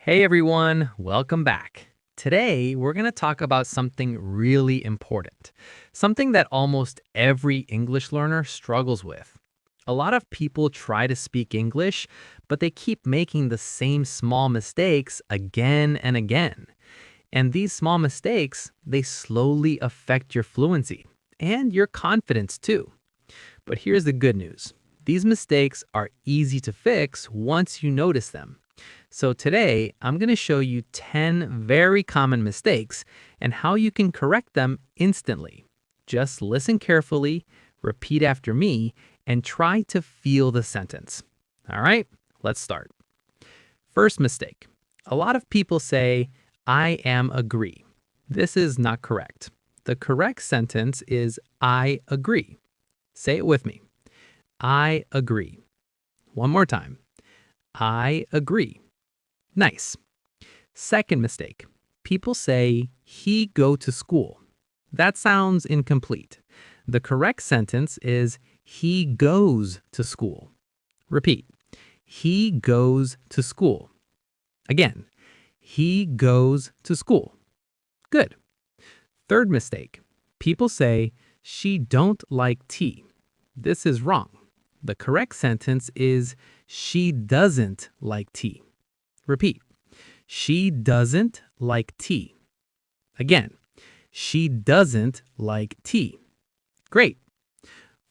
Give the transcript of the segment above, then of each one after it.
Hey everyone, welcome back. Today, we're going to talk about something really important, something that almost every English learner struggles with. A lot of people try to speak English, but they keep making the same small mistakes again and again. And these small mistakes, they slowly affect your fluency and your confidence too. But here's the good news. These mistakes are easy to fix once you notice them. So today, I'm going to show you 10 very common mistakes and how you can correct them instantly. Just listen carefully, repeat after me, and try to feel the sentence. All right, let's start. First mistake. A lot of people say, I am agree. This is not correct. The correct sentence is I agree. Say it with me. I agree. One more time. I agree. Nice. Second mistake. People say, he go to school. That sounds incomplete. The correct sentence is, he goes to school. Repeat. He goes to school. Again, he goes to school. Good. Third mistake. People say, she don't like tea. This is wrong. The correct sentence is, she doesn't like tea. Repeat. She doesn't like tea. Again, she doesn't like tea. Great.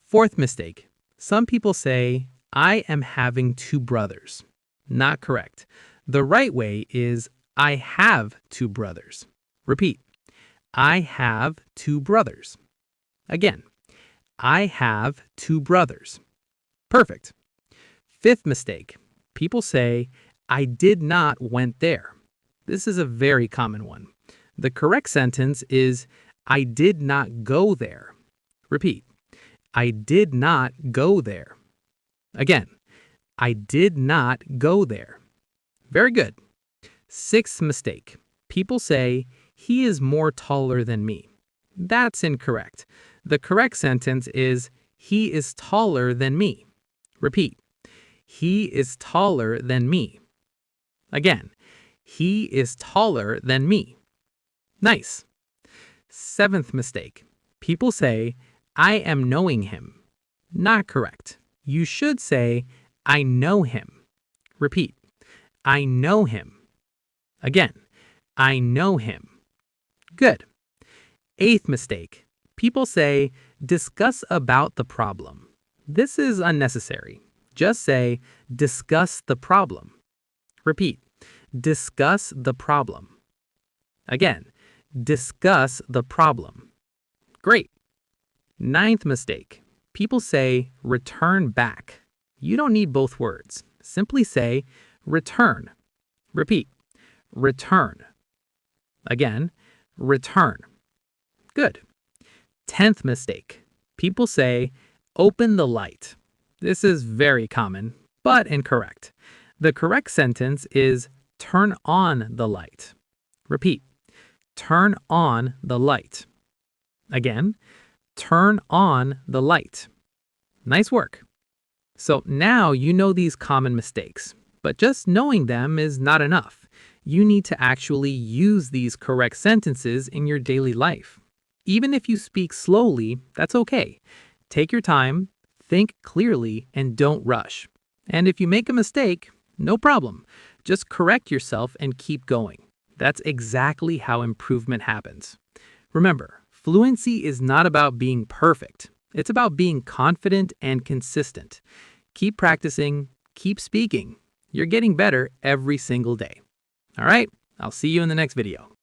Fourth mistake. Some people say, I am having two brothers. Not correct. The right way is, I have two brothers. Repeat. I have two brothers. Again, I have two brothers. Perfect. Fifth mistake. People say, I did not went there. This is a very common one. The correct sentence is, I did not go there. Repeat. I did not go there. Again, I did not go there. Very good. Sixth mistake. People say, he is more taller than me. That's incorrect. The correct sentence is, he is taller than me. Repeat. He is taller than me. Again, he is taller than me. Nice. Seventh mistake. People say, I am knowing him. Not correct. You should say, I know him. Repeat. I know him. Again, I know him. Good. Eighth mistake. People say, discuss about the problem. This is unnecessary. Just say, discuss the problem. Repeat. Discuss the problem. Again, discuss the problem. Great. Ninth mistake. People say, return back. You don't need both words. Simply say, return. Repeat. Return. Again, return. Good. 10th mistake. People say, open the light. This is very common, but incorrect. The correct sentence is, turn on the light. Repeat. Turn on the light. Again, turn on the light. Nice work. So now you know these common mistakes, but just knowing them is not enough. You need to actually use these correct sentences in your daily life. Even if you speak slowly, that's okay. Take your time, think clearly, and don't rush. And if you make a mistake, no problem. Just correct yourself and keep going. That's exactly how improvement happens. Remember, fluency is not about being perfect. It's about being confident and consistent. Keep practicing, keep speaking. You're getting better every single day. All right, I'll see you in the next video.